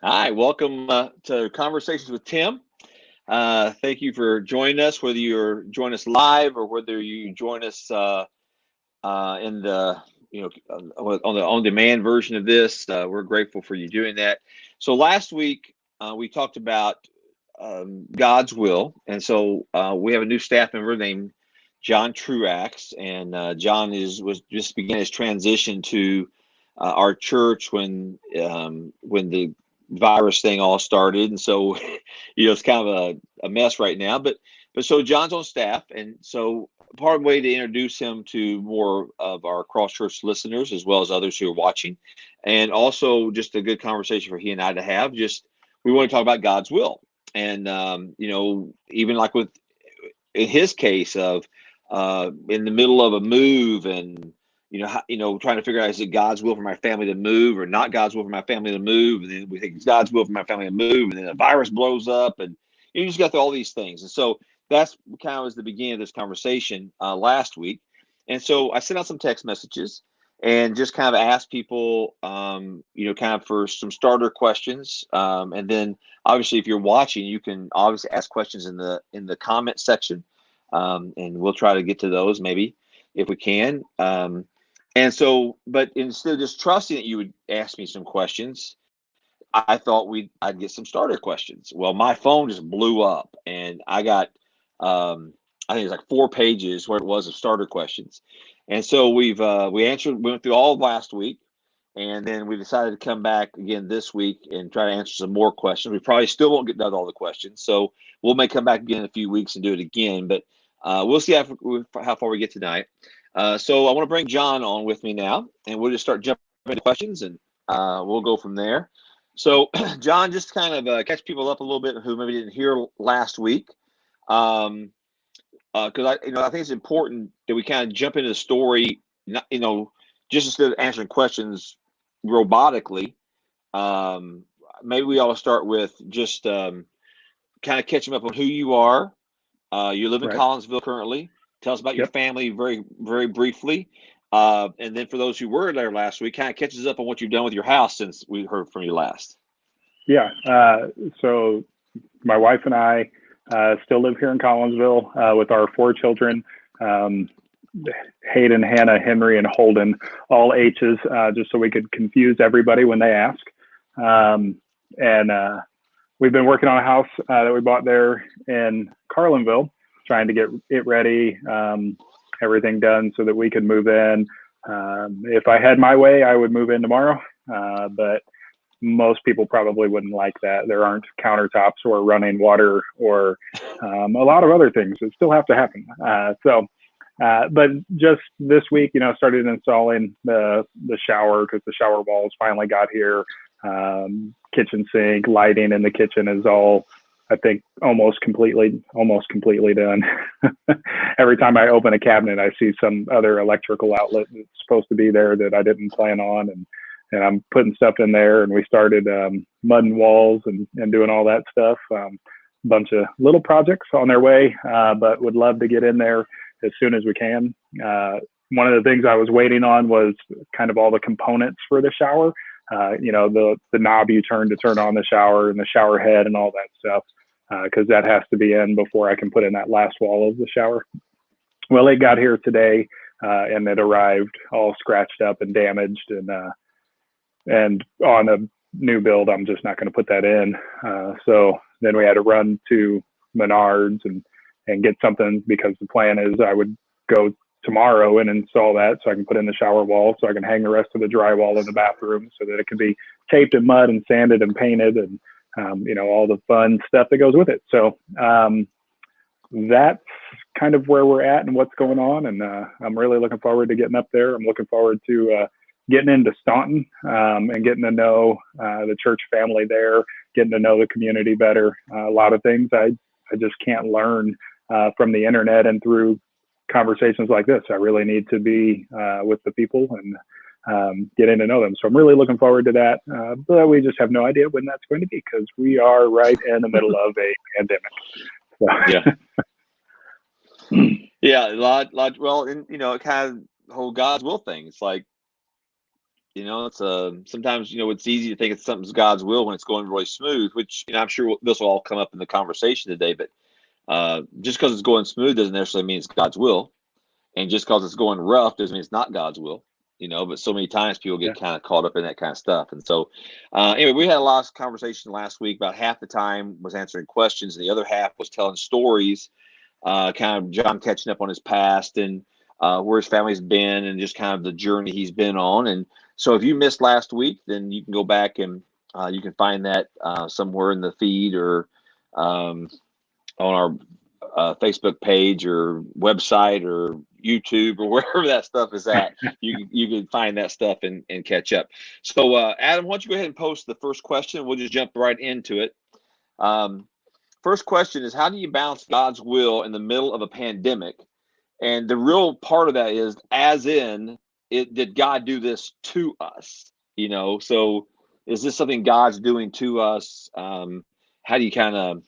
Hi, welcome to Conversations with Tim. Thank you for joining us, whether you're joining us live or whether you join us in the on the on-demand version of this. We're grateful for you doing that. So last week we talked about God's will, and so we have a new staff member named John Truax, and John was just began his transition to our church when the virus thing all started, and so it's kind of a mess right now. But so John's on staff, and so part of the way to introduce him to more of our cross church listeners as well as others who are watching, and also just a good conversation for he and I to have. Just we want to talk about God's will, and even like with in his case of in the middle of a move and trying to figure out, is it God's will for my family to move or not God's will for my family to move, and then we think it's God's will for my family to move, and then a virus blows up, and you just got all these things. And so that's kind of was the beginning of this conversation last week. And so I sent out some text messages and just kind of asked people kind of for some starter questions, and then obviously if you're watching, you can obviously ask questions in the comment section, and we'll try to get to those maybe if we can. And so, but instead of just trusting that you would ask me some questions, I thought I'd get some starter questions. Well, my phone just blew up, and I got I think it's like 4 pages where it was of starter questions. And so we went through all of last week, and then we decided to come back again this week and try to answer some more questions. We probably still won't get done all the questions, so may come back again in a few weeks and do it again. But we'll see how far we get tonight. So I want to bring John on with me now, and we'll just start jumping into questions, and we'll go from there. So, John, just kind of catch people up a little bit who maybe didn't hear last week, because I think it's important that we kind of jump into the story, not, just instead of answering questions robotically. Maybe we ought to start with just kind of catching up on who you are. You live in Right. Collinsville currently. Tell us about your Yep. family very, very briefly. And then for those who were there last week, kind of catches up on what you've done with your house since we heard from you last. Yeah. So my wife and I still live here in Collinsville with our 4 children, um, Hayden, Hannah, Henry, and Holden, all H's, just so we could confuse everybody when they ask. And we've been working on a house that we bought there in Carlinville, trying to get it ready, everything done so that we could move in. If I had my way, I would move in tomorrow, but most people probably wouldn't like that. There aren't countertops or running water or a lot of other things that still have to happen. But just this week, started installing the shower because the shower walls finally got here. Kitchen sink, lighting in the kitchen is all, I think, almost completely done. Every time I open a cabinet, I see some other electrical outlet that's supposed to be there that I didn't plan on, and I'm putting stuff in there. And we started mudding walls and doing all that stuff. Bunch of little projects on their way, but would love to get in there as soon as we can. One of the things I was waiting on was kind of all the components for the shower. The knob you turn to turn on the shower and the shower head and all that stuff, because that has to be in before I can put in that last wall of the shower. Well, it got here today, and it arrived all scratched up and damaged, and on a new build, I'm just not going to put that in. So then we had to run to Menards and get something, because the plan is I would go tomorrow and install that so I can put in the shower wall, so I can hang the rest of the drywall in the bathroom so that it can be taped in mud and sanded and painted, and all the fun stuff that goes with it. So that's kind of where we're at and what's going on, and I'm really looking forward to getting up there. I'm looking forward to getting into Staunton, and getting to know the church family there, getting to know the community better. A lot of things I just can't learn from the internet and through conversations like this. I really need to be with the people and getting to know them. So I'm really looking forward to that. But we just have no idea when that's going to be, because we are right in the middle of a pandemic. So. Yeah. Yeah, a lot. Well, and it kind of the whole God's will thing. It's like It's sometimes it's easy to think it's something's God's will when it's going really smooth, which I'm sure this will all come up in the conversation today. But just because it's going smooth doesn't necessarily mean it's God's will, and just because it's going rough doesn't mean it's not God's will. But so many times people Yeah. get kind of caught up in that kind of stuff. And so, anyway, we had a lot of conversation last week. About half the time was answering questions, and the other half was telling stories, kind of John catching up on his past and where his family's been and just kind of the journey he's been on. And so if you missed last week, then you can go back and you can find that somewhere in the feed or on our Facebook page or website or YouTube or wherever that stuff is at. You can find that stuff and catch up. So Adam, why don't you go ahead and post the first question? We'll just jump right into it. First question is, how do you balance God's will in the middle of a pandemic? And the real part of that is, as in, did God do this to us? So is this something God's doing to us? How do you kind of,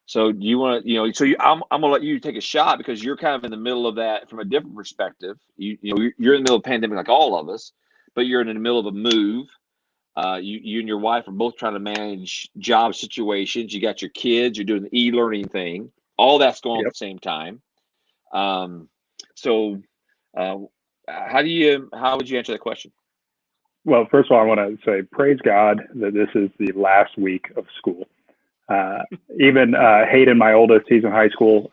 so do you want to, I'm going to let you take a shot because you're kind of in the middle of that from a different perspective. You're in the middle of a pandemic like all of us, but you're in the middle of a move. You and your wife are both trying to manage job situations. You got your kids, you're doing the e-learning thing. All that's going on Yep. at the same time. So how would you answer that question? Well, first of all, I want to say praise God that this is the last week of school. Even Hayden, my oldest, he's in high school.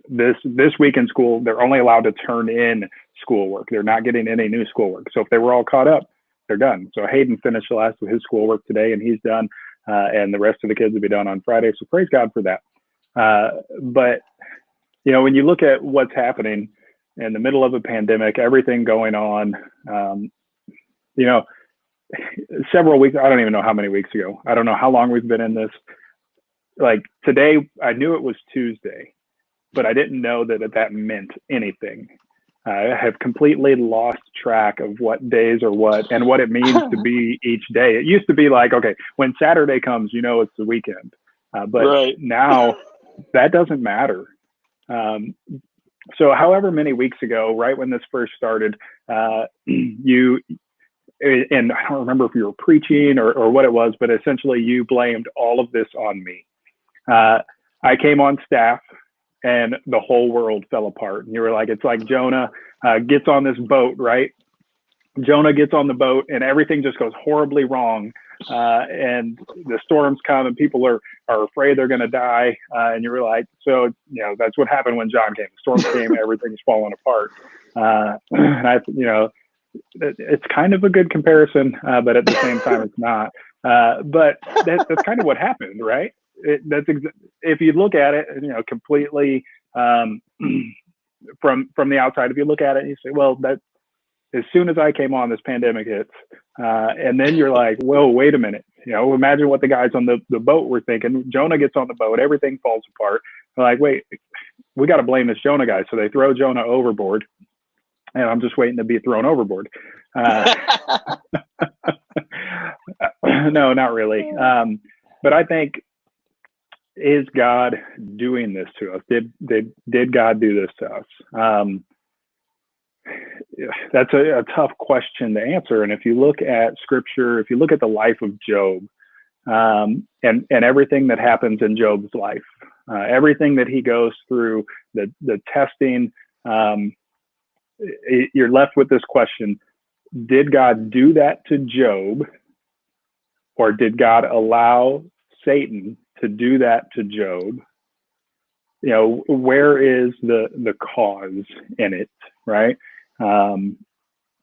This week in school, they're only allowed to turn in schoolwork. They're not getting any new schoolwork. So if they were all caught up, they're done. So Hayden finished the last of his schoolwork today, and he's done. And the rest of the kids will be done on Friday. So praise God for that. But when you look at what's happening in the middle of a pandemic, everything going on, several weeks, I don't even know how many weeks ago. I don't know how long we've been in this. Like today, I knew it was Tuesday, but I didn't know that meant anything. I have completely lost track of what days are what and what it means to be each day. It used to be like, okay, when Saturday comes, it's the weekend. But right. Now that doesn't matter. So however many weeks ago, right when this first started, and I don't remember if you were preaching or what it was, but essentially you blamed all of this on me. I came on staff and the whole world fell apart. And you were like, it's like Jonah gets on this boat, right? Jonah gets on the boat and everything just goes horribly wrong. And the storms come and people are afraid they're going to die. And you were like, so, that's what happened when John came. The storm came, everything's falling apart. And it's kind of a good comparison, but at the same time, it's not. But that's kind of what happened, right? If you look at it, completely from the outside, if you look at it, you say, well, that as soon as I came on, this pandemic hits, and then you're like, whoa, wait a minute. Imagine what the guys on the boat were thinking. Jonah gets on the boat, everything falls apart. They're like, wait, we got to blame this Jonah guy. So they throw Jonah overboard, and I'm just waiting to be thrown overboard. No, not really. But I think, is God doing this to us? Did God do this to us? That's a tough question to answer. And if you look at scripture, if you look at the life of Job, and everything that happens in Job's life, everything that he goes through, the testing, you're left with this question: did God do that to Job, or did God allow Satan to do that to Job? Where is the cause in it, right? And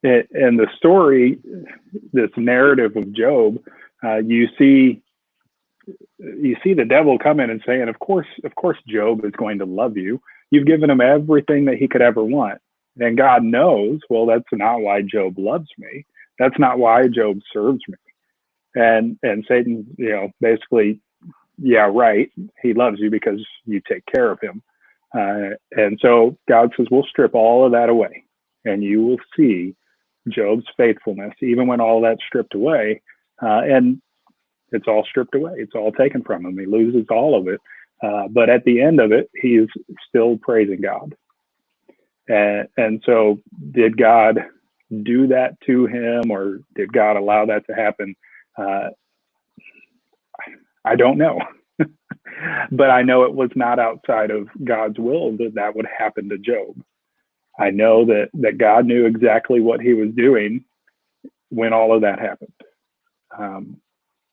the story, this narrative of Job, you see the devil come in and saying, of course, Job is going to love you. You've given him everything that he could ever want. And God knows, well, that's not why Job loves me. That's not why Job serves me. And Satan, basically, yeah, right. He loves you because you take care of him. And so God says, we'll strip all of that away, and you will see Job's faithfulness, even when all that's stripped away. And it's all stripped away. It's all taken from him. He loses all of it. But at the end of it, he is still praising God. And so did God do that to him, or did God allow that to happen? I don't know. But I know it was not outside of God's will that that would happen to Job. I know that God knew exactly what he was doing when all of that happened.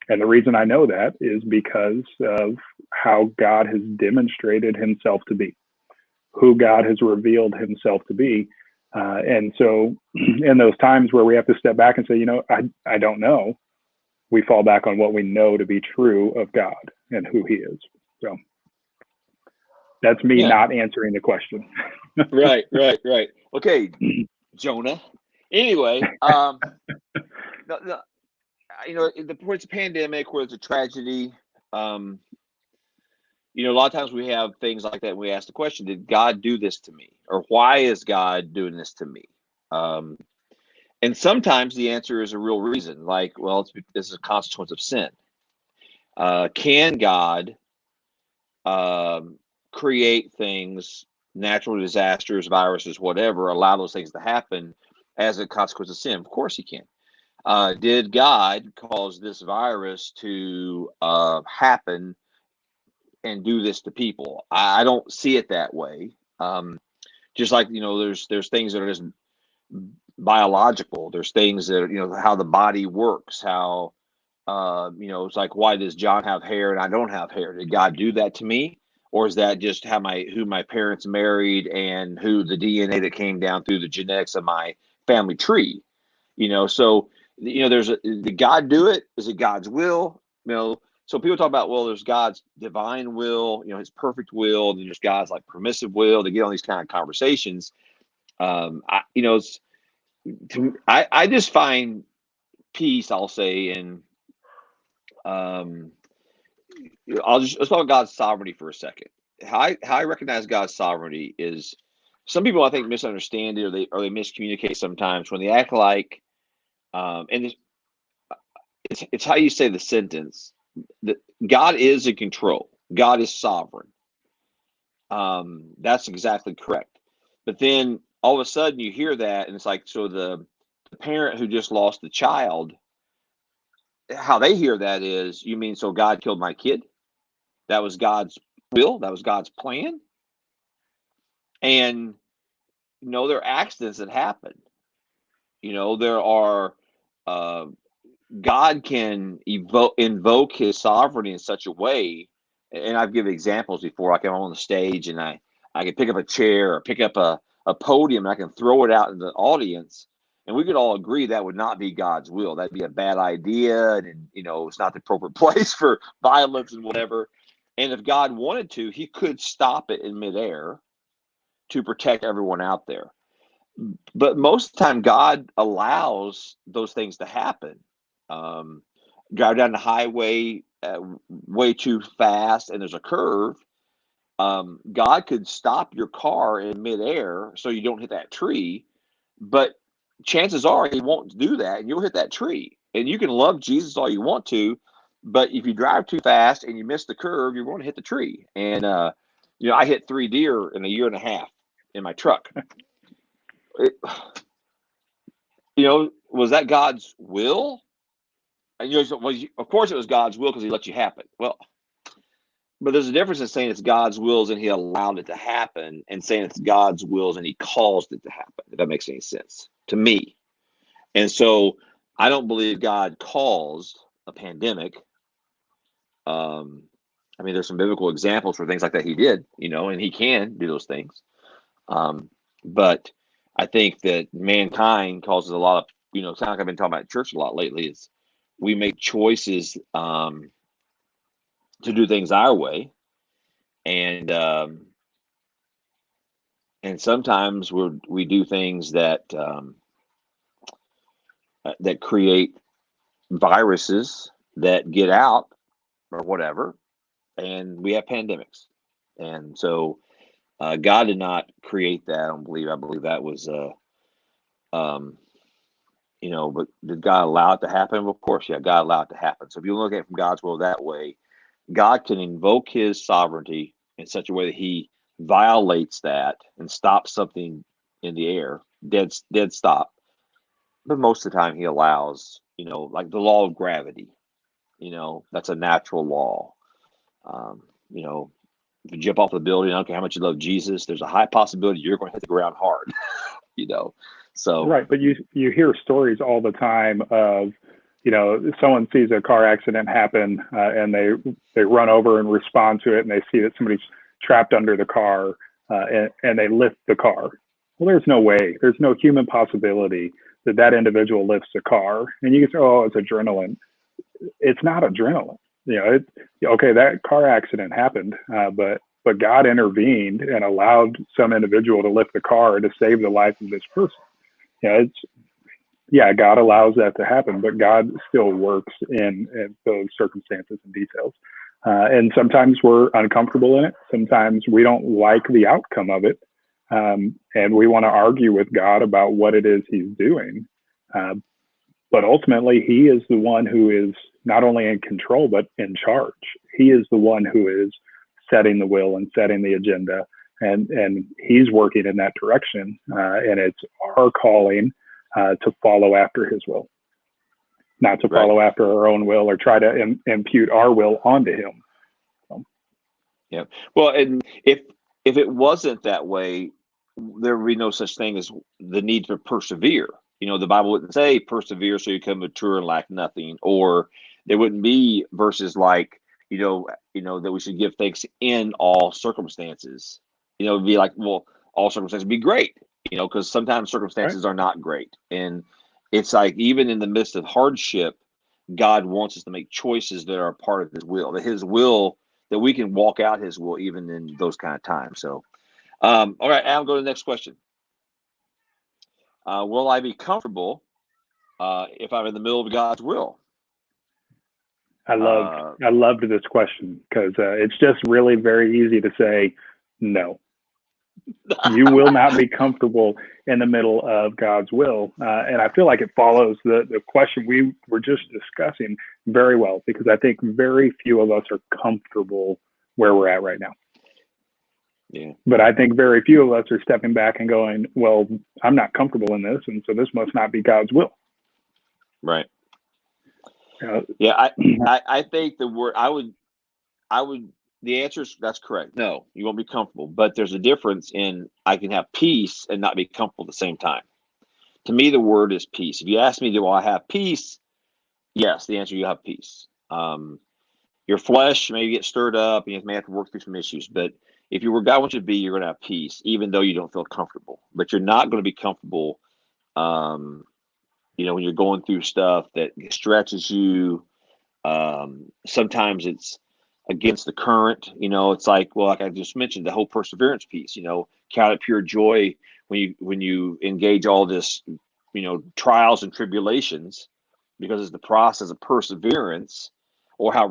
And the reason I know that is because of how God has demonstrated himself to be, who God has revealed himself to be. And so in those times where we have to step back and say, I don't know, we fall back on what we know to be true of God and who he is. So that's me not answering the question. Right. Okay, Jonah. Anyway, the, it's a pandemic where it's a tragedy. A lot of times we have things like that. We ask the question, did God do this to me? Or why is God doing this to me? And sometimes the answer is a real reason, like, well, this is a consequence of sin. Can God create things, natural disasters, viruses, whatever, allow those things to happen as a consequence of sin? Of course he can. Did God cause this virus to happen and do this to people? I don't see it that way. Just like, there's things that are just biological. There's things that, how the body works, how, it's like, why does John have hair and I don't have hair? Did God do that to me? Or is that just who my parents married and who the DNA that came down through the genetics of my family tree? So, did God do it? Is it God's will? So people talk about, well, there's God's divine will, his perfect will, and then there's God's like permissive will. To get on these kind of conversations. I just find peace, I'll say, and let's talk about God's sovereignty for a second. How I recognize God's sovereignty is, some people I think misunderstand it, or they miscommunicate sometimes when they act like, and it's how you say the sentence, that God is in control, God is sovereign. That's exactly correct. But then all of a sudden you hear that, and it's like, so the parent who just lost the child, how they hear that is, you mean, so God killed my kid? That was God's will? That was God's plan? And there are accidents that happen. There are, God can invoke his sovereignty in such a way, and I've given examples before. I come on the stage and I can pick up a chair or pick up a podium, and I can throw it out in the audience, and we could all agree that would not be God's will. That'd be a bad idea, and it's not the appropriate place for violence and whatever. And if God wanted to, he could stop it in midair to protect everyone out there. But most of the time, God allows those things to happen. Drive down the highway way too fast, and there's a curve. God could stop your car in midair so you don't hit that tree, but chances are he won't do that, and you'll hit that tree. And you can love Jesus all you want to, but if you drive too fast and you miss the curve, you're going to hit the tree. And I hit 3 deer in a year and a half in my truck. Was that God's will? And of course it was God's will because he let you happen. Well, but there's a difference in saying it's God's wills and he allowed it to happen, and saying it's God's wills and he caused it to happen, if that makes any sense to me. And so I don't believe God caused a pandemic. There's some biblical examples for things like that he did, and he can do those things. But I think that mankind causes a lot of, it's not like I've been talking about church a lot lately, is we make choices to do things our way. And sometimes we do things that that create viruses that get out or whatever, and we have pandemics. And so God did not create that. I believe that was but did God allow it to happen? Well, of course, yeah, God allowed it to happen. So if you look at it from God's will that way, God can invoke his sovereignty in such a way that he violates that and stops something in the air, dead stop, but most of the time he allows, like the law of gravity. That's a natural law. You know, if you jump off the building, I don't care how much you love Jesus, there's a high possibility you're going to hit the ground hard. you know, so Right, but you hear stories all the time of, someone sees a car accident happen, and they run over and respond to it, and they see that somebody's trapped under the car, and they lift the car. Well, there's no way, there's no human possibility that that individual lifts the car. And you can say, oh, it's adrenaline. It's not adrenaline. Okay, that car accident happened, but God intervened and allowed some individual to lift the car to save the life of this person. God allows that to happen, but God still works in those circumstances and details. And sometimes we're uncomfortable in it. Sometimes we don't like the outcome of it. And we want to argue with God about what it is he's doing. But ultimately, he is the one who is not only in control, but in charge. He is the one who is setting the will and setting the agenda. And he's working in that direction. And it's our calling to follow after his will, not to follow after our own will or try to impute our will onto him. Yeah. Well, and if it wasn't that way, there would be no such thing as the need to persevere. The Bible wouldn't say persevere so you become mature and lack nothing, or there wouldn't be verses like, that we should give thanks in all circumstances. It'd be like, well, all circumstances would be great, because sometimes circumstances are not great. And it's like, even in the midst of hardship, God wants us to make choices that are part of his will, that we can walk out his will even in those kind of times. So, all right, Al, go to the next question. Will I be comfortable if I'm in the middle of God's will? I loved this question because it's just really very easy to say no. You will not be comfortable in the middle of God's will, and I feel like it follows the question we were just discussing very well, because I think very few of us are comfortable where we're at right now. Yeah. But I think very few of us are stepping back and going, well, I'm not comfortable in this, and so this must not be God's will. Right. I think the word I would the answer is that's correct. No, you won't be comfortable, but there's a difference in I can have peace and not be comfortable at the same time. To me, the word is peace. If you ask me, do I have peace? Yes, the answer, you have peace. Your flesh may get stirred up and you may have to work through some issues, but if you're where God wants you to be, you're going to have peace, even though you don't feel comfortable. But you're not going to be comfortable, when you're going through stuff that stretches you. Sometimes it's against the current. It's like, well, like I just mentioned, the whole perseverance piece. Count it pure joy when you engage all this, trials and tribulations, because it's the process of perseverance. Or how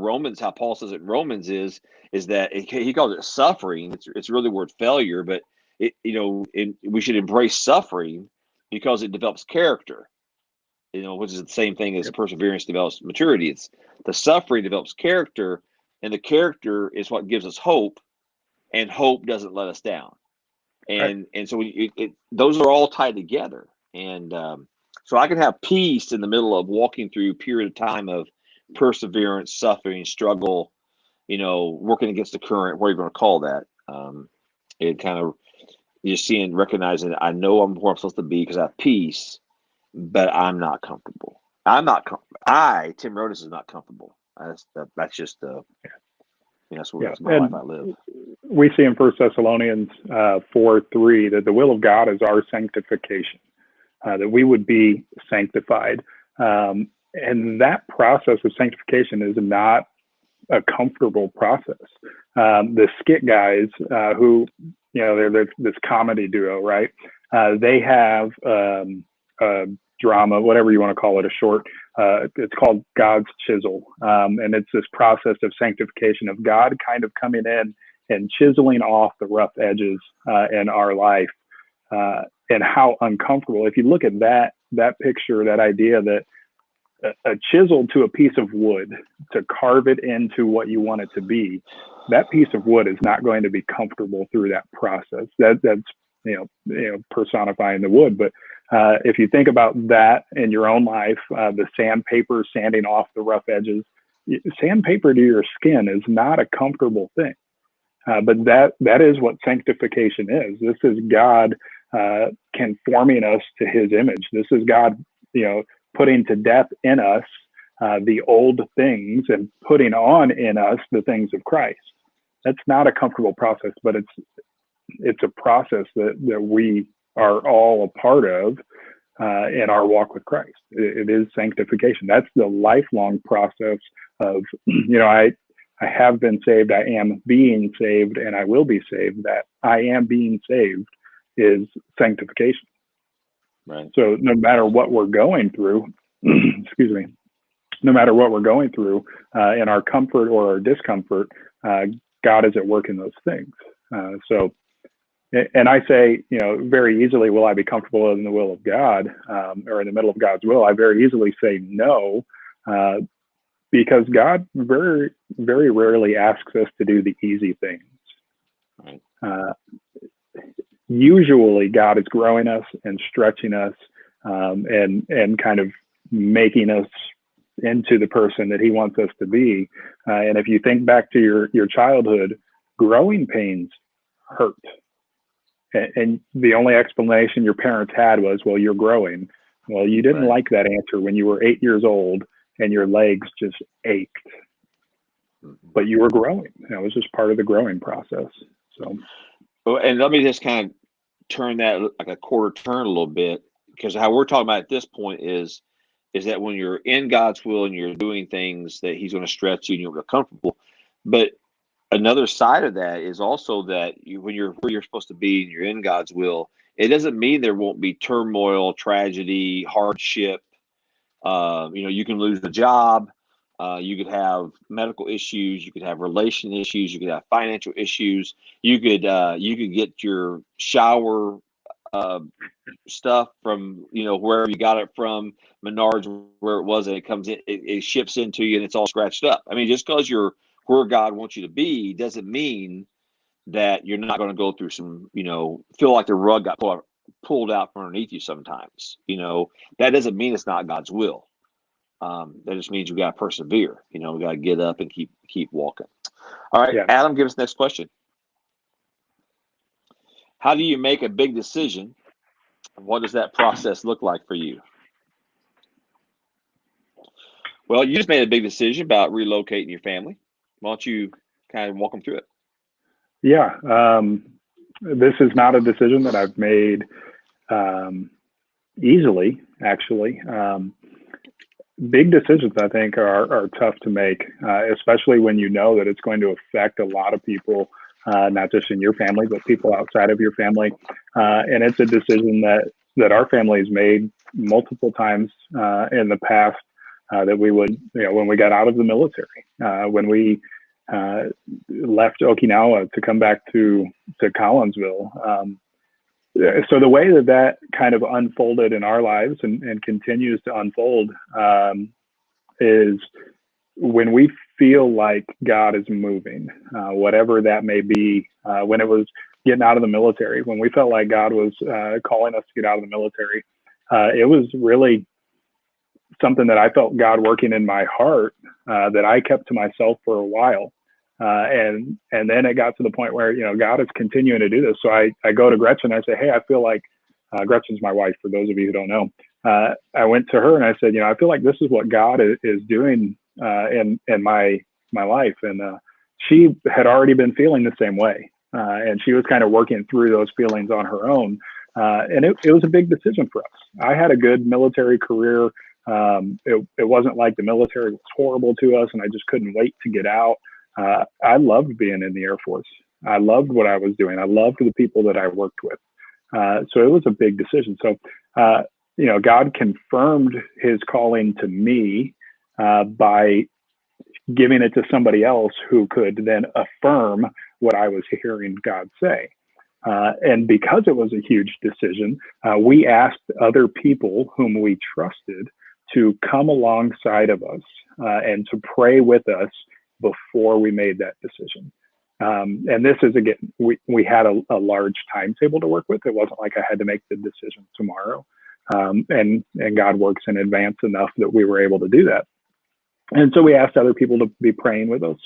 Paul says it in Romans is that he calls it suffering. It's really the word failure, but we should embrace suffering because it develops character. Which is the same thing as perseverance develops maturity. It's the suffering develops character, and the character is what gives us hope, and hope doesn't let us down. And so those are all tied together. And so I can have peace in the middle of walking through a period of time of perseverance, suffering, struggle, working against the current, what you're going to call that. It kind of, you're recognizing I know I'm where I'm supposed to be because I have peace, but I'm not comfortable. Tim Rodas, is not comfortable. That's just that's my life I live. We see in 1 Thessalonians 4:3 that the will of God is our sanctification, that we would be sanctified. And that process of sanctification is not a comfortable process. The skit guys, who, they're this comedy duo, right? They have a drama, whatever you want to call it, a short. It's called God's Chisel. And it's this process of sanctification, of God kind of coming in and chiseling off the rough edges in our life, and how uncomfortable. If you look at that picture, that idea that a chisel to a piece of wood to carve it into what you want it to be, that piece of wood is not going to be comfortable through that process. That's personifying the wood, but if you think about that in your own life, the sandpaper sanding off the rough edges, sandpaper to your skin is not a comfortable thing. But that is what sanctification is. This is God conforming us to His image. This is God, putting to death in us the old things and putting on in us the things of Christ. That's not a comfortable process, but it's a process that we are all a part of in our walk with Christ. It is sanctification. That's the lifelong process of, I have been saved, I am being saved, and I will be saved. That I am being saved is sanctification. Right. So no matter what we're going through, excuse me, no matter what we're going through in our comfort or our discomfort, God is at work in those things. And I say, very easily, will I be comfortable in the will of God or in the middle of God's will? I very easily say no, because God very, very rarely asks us to do the easy things. Right. Usually God is growing us and stretching us and kind of making us into the person that He wants us to be. And if you think back to your childhood, growing pains hurt. And the only explanation your parents had was, well, you're growing. Well, you didn't like that answer when you were 8 years old and your legs just ached, but you were growing. It was just part of the growing process. So, and let me just kind of turn that like a quarter turn a little bit, because how we're talking about at this point is that when you're in God's will and you're doing things that He's going to stretch you and you'll get comfortable. But another side of that is also that when you're where you're supposed to be and you're in God's will, it doesn't mean there won't be turmoil, tragedy, hardship. You can lose a job. You could have medical issues. You could have relation issues. You could have financial issues. You could get your shower stuff from wherever you got it from, Menards, where it was, and it comes in, it ships into you, and it's all scratched up. I mean, just because you're where God wants you to be doesn't mean that you're not going to go through some, feel like the rug got pulled out from underneath you sometimes. That doesn't mean it's not God's will. That just means you got to persevere. We got to get up and keep walking. All right, yeah. Adam, give us the next question. How do you make a big decision? What does that process look like for you? Well, you just made a big decision about relocating your family. Why don't you kind of walk them through it? Yeah. This is not a decision that I've made easily, actually. Big decisions, I think, are tough to make, especially when you know that it's going to affect a lot of people, not just in your family, but people outside of your family. And it's a decision that our family has made multiple times in the past, that we would, when we got out of the military, when we left Okinawa to come back to Collinsville. So the way that kind of unfolded in our lives and continues to unfold is when we feel like God is moving, whatever that may be. When it was getting out of the military, when we felt like God was calling us to get out of the military, it was really something that I felt God working in my heart that I kept to myself for a while. And then it got to the point where, God is continuing to do this. So I go to Gretchen and I say, hey, I feel like, Gretchen's my wife, for those of you who don't know. I went to her and I said, I feel like this is what God is doing in my life. And she had already been feeling the same way. And she was kind of working through those feelings on her own. And it was a big decision for us. I had a good military career. It wasn't like the military was horrible to us and I just couldn't wait to get out. I loved being in the Air Force. I loved what I was doing. I loved the people that I worked with. So it was a big decision. So, God confirmed His calling to me by giving it to somebody else who could then affirm what I was hearing God say. And because it was a huge decision, we asked other people whom we trusted to come alongside of us and to pray with us before we made that decision. And this is, again, we had a large timetable to work with. It wasn't like I had to make the decision tomorrow. And God works in advance enough that we were able to do that. And so we asked other people to be praying with us,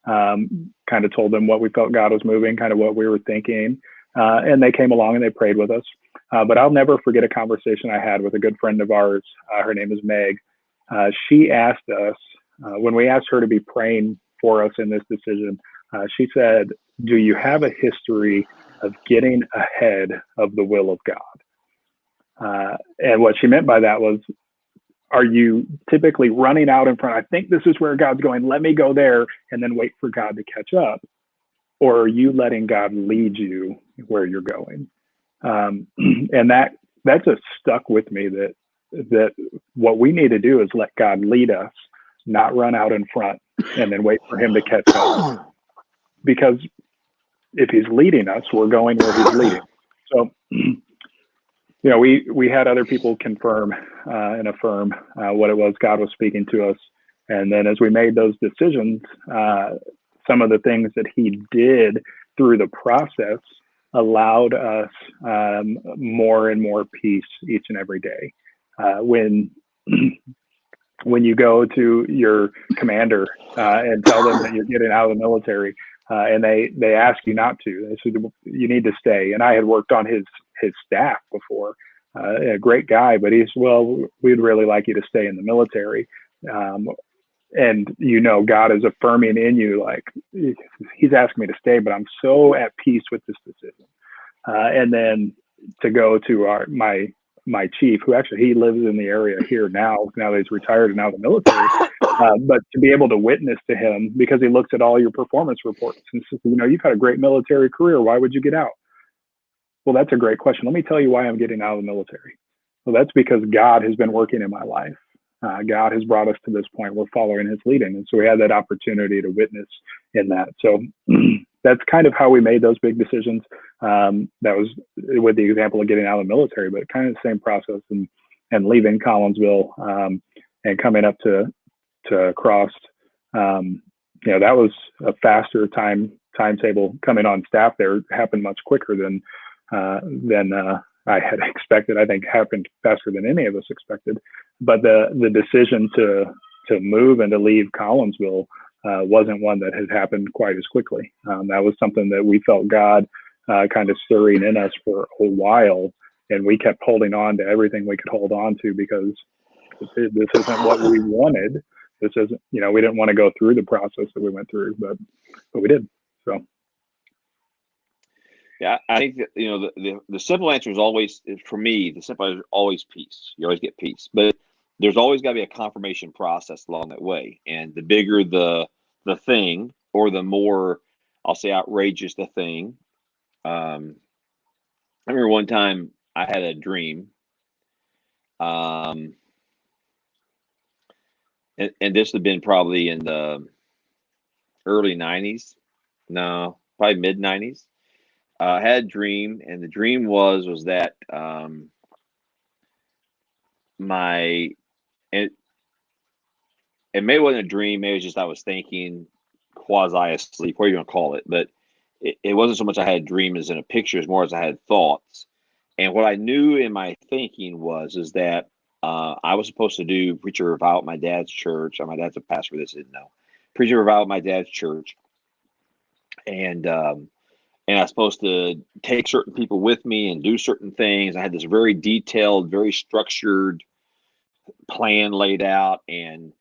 kind of told them what we felt God was moving, kind of what we were thinking. And they came along and they prayed with us. But I'll never forget a conversation I had with a good friend of ours. Her name is Meg. She asked us, when we asked her to be praying for us in this decision, she said, "Do you have a history of getting ahead of the will of God?" And what she meant by that was, are you typically running out in front? I think this is where God's going. Let me go there and then wait for God to catch up. Or are you letting God lead you where you're going? And that just stuck with me, that what we need to do is let God lead us, not run out in front and then wait for him to catch up. Because if he's leading us, we're going where he's leading. So, we had other people confirm and affirm what it was God was speaking to us. And then as we made those decisions, some of the things that he did through the process allowed us more and more peace each and every day. When you go to your commander and tell them that you're getting out of the military, and they ask you not to, they said, you need to stay. And I had worked on his staff before, a great guy, but he's, well, we'd really like you to stay in the military. And God is affirming in you, like, he's asking me to stay, but I'm so at peace with this decision. And then to go to my chief, who actually, he lives in the area here now that he's retired and out of the military, but to be able to witness to him, because he looks at all your performance reports and says, you've had a great military career. Why would you get out? Well, that's a great question. Let me tell you why I'm getting out of the military. Well, that's because God has been working in my life. God has brought us to this point. We're following his leading. And so we had that opportunity to witness in that. So that's kind of how we made those big decisions. That was with the example of getting out of the military, but kind of the same process, and leaving Collinsville and coming up to Cross. That was a faster timetable. Coming on staff there happened much quicker than I had expected. I think happened faster than any of us expected. But the decision to move and to leave Collinsville wasn't one that had happened quite as quickly. That was something that we felt God kind of stirring in us for a while, and we kept holding on to everything we could hold on to, because this isn't what we wanted. This isn't, we didn't want to go through the process that we went through, but we did. So. Yeah, I think that, the simple answer is always, for me, the simple answer is always peace. You always get peace, but there's always got to be a confirmation process along that way. And the bigger the thing, or the more, I'll say, outrageous the thing. I remember one time I had a dream, and this had been probably in the early 90s. No, probably mid 90s. I had a dream, and the dream was that it maybe wasn't a dream, maybe it was just I was thinking quasi asleep, what are you gonna call it? But it wasn't so much I had a dream as in a picture, as more as I had thoughts. And what I knew in my thinking is that I was supposed to do preacher revival at my dad's church. My dad's a pastor, this didn't know. Preacher revival at my dad's church. And I was supposed to take certain people with me and do certain things. I had this very detailed, very structured plan laid out, and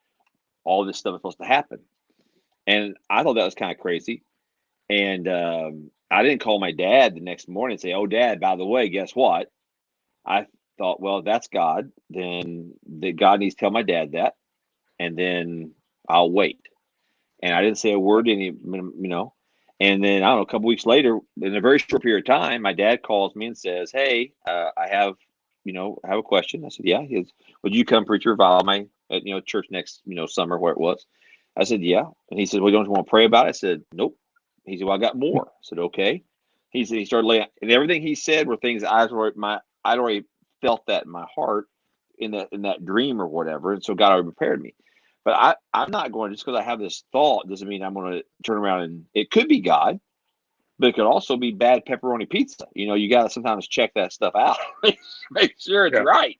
all this stuff was supposed to happen. And I thought that was kind of crazy. And I didn't call my dad the next morning and say, "Oh, Dad, by the way, guess what?" I thought, well, if that's God, then God needs to tell my dad that, and then I'll wait. And I didn't say a word to any, And then, I don't know, a couple weeks later, in a very short period of time, my dad calls me and says, "Hey, I have a question." I said, "Yeah." He goes, "Would you come preach revival at church next, summer, where it was?" I said, "Yeah." And he said, "Well, don't you want to pray about it?" I said, "Nope." He said, "Well, I got more." I said, "Okay." He said, he started laying, and everything he said were things I'd already felt that in my heart in that dream or whatever. And so God already prepared me. But I'm not going, just because I have this thought doesn't mean I'm going to turn around, and it could be God, but it could also be bad pepperoni pizza. You got to sometimes check that stuff out, make sure it's Yeah. right.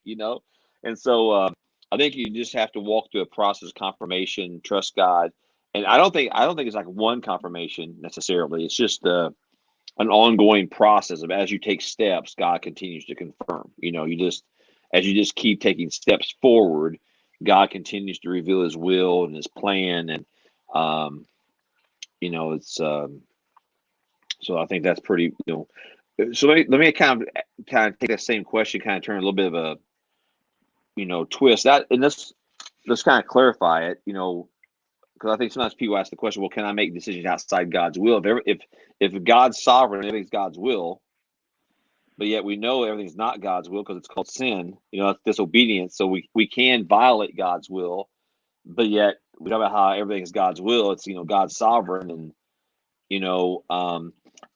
And so I think you just have to walk through a process of confirmation, trust God, and I don't think it's like one confirmation necessarily. It's just an ongoing process of, as you take steps, God continues to confirm. As you just keep taking steps forward, God continues to reveal His will and His plan, and it's so I think that's pretty. So let me kind of take that same question, kind of turn a little bit of a twist that, and let's kind of clarify it. Because I think sometimes people ask the question, well, can I make decisions outside God's will? If God's sovereign, everything's God's will, but yet we know everything's not God's will because it's called sin. It's disobedience. So we can violate God's will, but yet we talk about how everything is God's will. It's God's sovereign, and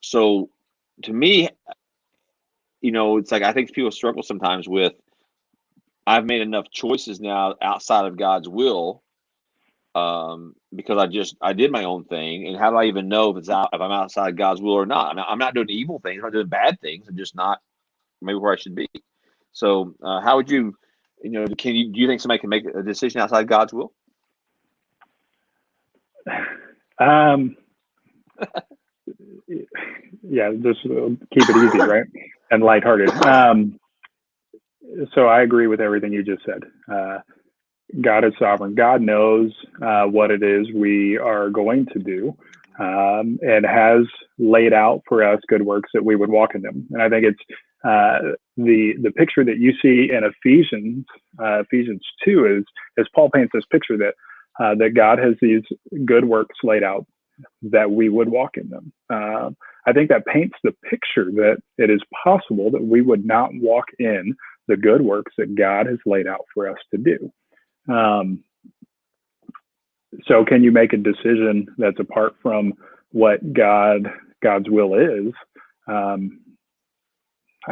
so to me, it's like I think people struggle sometimes with, I've made enough choices now outside of God's will, because I did my own thing, and how do I even know if I'm outside God's will or not? I'm not doing evil things. I'm not doing bad things. I'm just not maybe where I should be. So, how would you, do you think somebody can make a decision outside God's will? Yeah, just keep it easy, right? And lighthearted. So I agree with everything you just said. God is sovereign. God knows what it is we are going to do, and has laid out for us good works that we would walk in them. And I think it's the picture that you see in Ephesians 2 is Paul paints this picture that God has these good works laid out that we would walk in them. I think that paints the picture that it is possible that we would not walk in the good works that God has laid out for us to do. So can you make a decision that's apart from what God's will is? I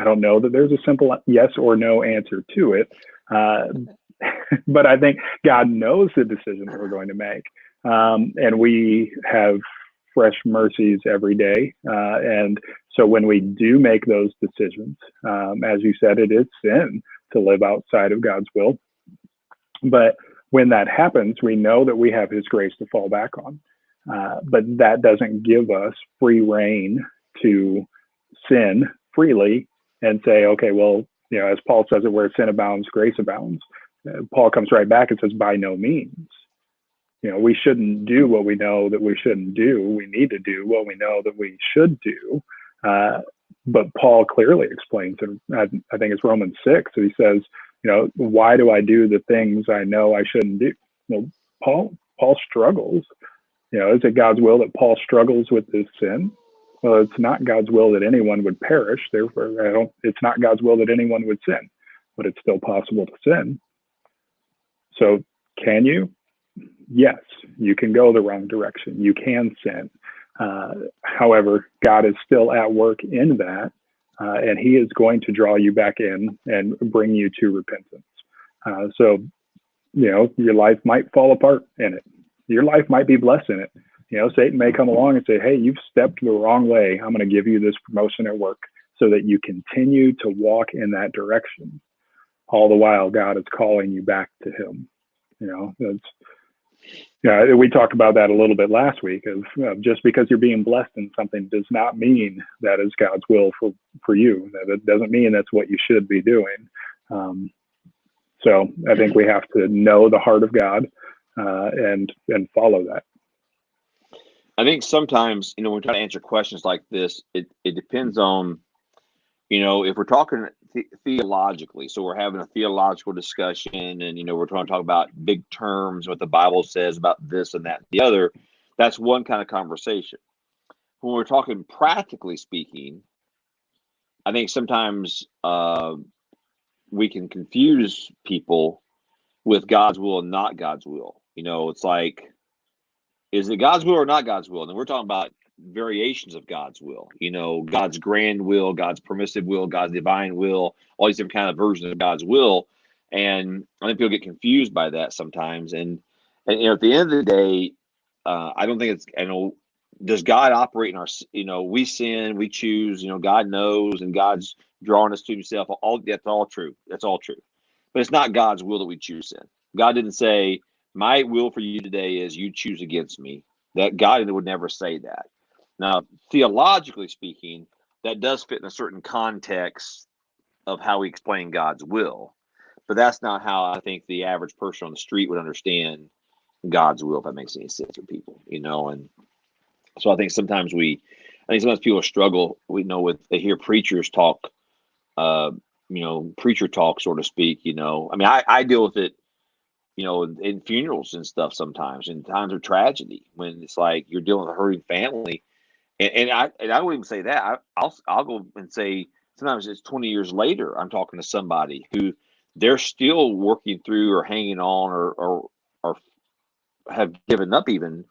don't know that there's a simple yes or no answer to it. But I think God knows the decisions we're going to make. And we have fresh mercies every day. And so when we do make those decisions, as you said, it is sin to live outside of God's will. But when that happens, we know that we have His grace to fall back on. But that doesn't give us free rein to sin freely and say, okay, well, as Paul says it, where sin abounds, grace abounds. Paul comes right back and says, by no means. We shouldn't do what we know that we shouldn't do. We need to do what we know that we should do. But Paul clearly explains, and I think it's Romans 6, that he says, why do I do the things I know I shouldn't do? Paul struggles. Is it God's will that Paul struggles with this sin? Well, it's not God's will that anyone would perish. Therefore, it's not God's will that anyone would sin, but it's still possible to sin. So can you? Yes, you can go the wrong direction. You can sin. However, God is still at work in that, and He is going to draw you back in and bring you to repentance. So, your life might fall apart in it. Your life might be blessed in it. Satan may come along and say, hey, you've stepped the wrong way. I'm going to give you this promotion at work so that you continue to walk in that direction. All the while, God is calling you back to Him. We talked about that a little bit last week of just because you're being blessed in something does not mean that is God's will for you. That it doesn't mean that's what you should be doing. So I think we have to know the heart of God and follow that. I think sometimes, when we try to answer questions like this, it depends on, if we're talking theologically, so we're having a theological discussion and, we're trying to talk about big terms, what the Bible says about this and that and the other, that's one kind of conversation. When we're talking practically speaking, I think sometimes we can confuse people with God's will and not God's will. It's like, is it God's will or not God's will? And we're talking about variations of God's will, God's grand will, God's permissive will, God's divine will, all these different kind of versions of God's will. And I think people get confused by that sometimes. And at the end of the day, I don't think does God operate in our, we sin, we choose, God knows, and God's drawing us to himself. That's all true. That's all true. But it's not God's will that we choose sin. God didn't say, my will for you today is you choose against me. That God would never say that. Now, theologically speaking, that does fit in a certain context of how we explain God's will. But that's not how I think the average person on the street would understand God's will, if that makes any sense for people, and so I think sometimes people struggle, they hear preachers talk, preacher talk, so to speak, I mean, I deal with it, in funerals and stuff sometimes, in times of tragedy, when it's like you're dealing with a hurting family. And I wouldn't even say that. I'll go and say sometimes it's 20 years later, I'm talking to somebody who they're still working through or hanging on or have given up even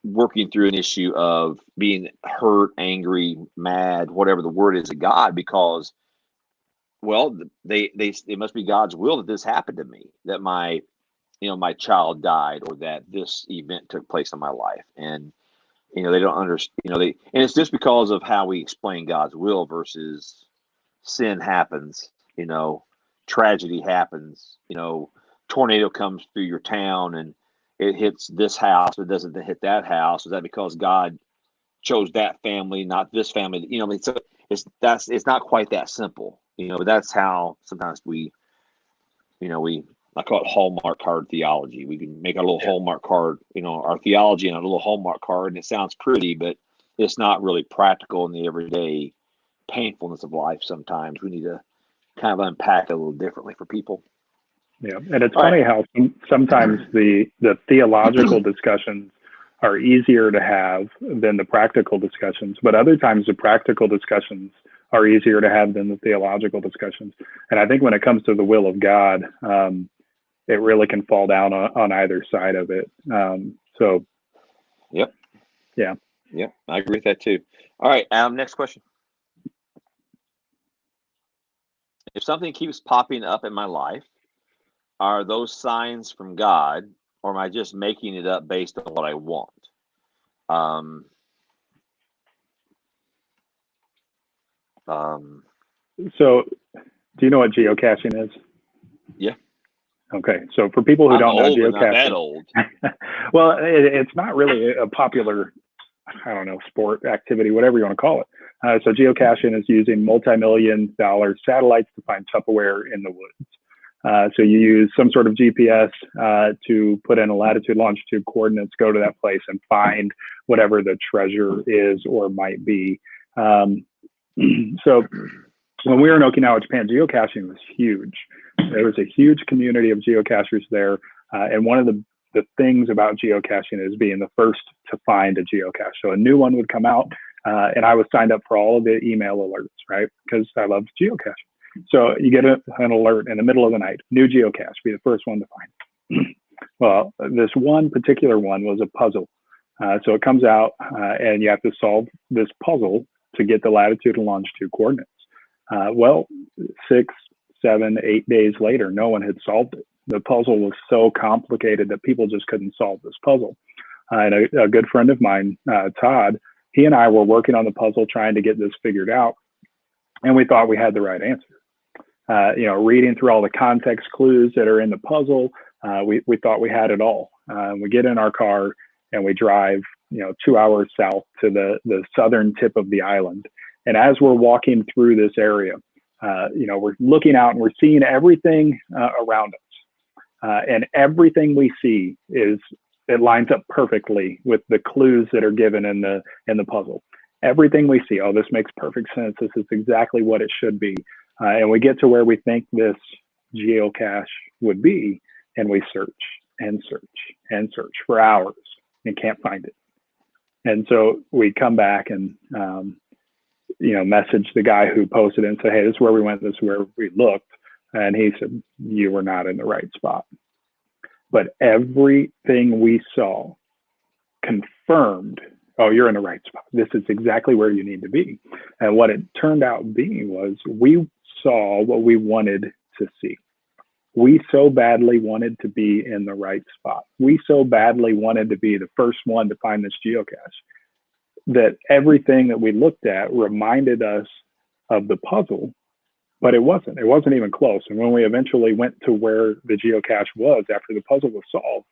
working through an issue of being hurt, angry, mad, whatever the word is, at God, because, well, it must be God's will that this happened to me, that my child died, or that this event took place in my life. And, they don't understand, and it's just because of how we explain God's will versus sin happens, tragedy happens, tornado comes through your town and it hits this house, but doesn't hit that house. Is that because God chose that family, not this family? So it's not quite that simple. But that's how sometimes I call it Hallmark card theology. We can make a little Hallmark card, our theology and a little Hallmark card, and it sounds pretty, but it's not really practical in the everyday painfulness of life. Sometimes we need to kind of unpack it a little differently for people. Yeah, and it's funny how sometimes the theological discussions are easier to have than the practical discussions, but other times the practical discussions are easier to have than the theological discussions. And I think when it comes to the will of God, it really can fall down on either side of it. Yep. Yeah. Yep, I agree with that too. All right, next question. If something keeps popping up in my life, are those signs from God, or am I just making it up based on what I want? So, do you know what geocaching is? Yeah. Okay, so for people who don't know geocaching, not that old. Well, it's not really a popular, I don't know, sport, activity, whatever you want to call it. So geocaching is using multi-million-dollar satellites to find Tupperware in the woods. So you use some sort of GPS to put in a latitude, longitude coordinates, go to that place and find whatever the treasure is or might be. So when we were in Okinawa, Japan, geocaching was huge. There was a huge community of geocachers there. And one of the things about geocaching is being the first to find a geocache. So a new one would come out, and I was signed up for all of the email alerts, right? Because I love geocaching. So you get an alert in the middle of the night, new geocache, be the first one to find. Well, this one particular one was a puzzle. So it comes out, and you have to solve this puzzle to get the latitude and longitude coordinates. Well, 6, 7, 8 days later, no one had solved it. The puzzle was so complicated that people just couldn't solve this puzzle. And a good friend of mine, Todd, he and I were working on the puzzle trying to get this figured out. And we thought we had the right answer. Reading through all the context clues that are in the puzzle, we thought we had it all. We get in our car and we drive, 2 hours south to the southern tip of the island. And as we're walking through this area, we're looking out and we're seeing everything around us. And everything we see it lines up perfectly with the clues that are given in the puzzle. Everything we see, oh, this makes perfect sense. This is exactly what it should be. And we get to where we think this geocache would be, and we search and search and search for hours and can't find it. And so we come back and message the guy who posted it and say, hey, this is where we went, this is where we looked. And he said, you were not in the right spot. But everything we saw confirmed, oh, you're in the right spot. This is exactly where you need to be. And what it turned out being was we saw what we wanted to see. we so badly wanted to be in the right spot. We so badly wanted to be the first one to find this geocache that everything that we looked at reminded us of the puzzle, but it wasn't even close. And when we eventually went to where the geocache was after the puzzle was solved,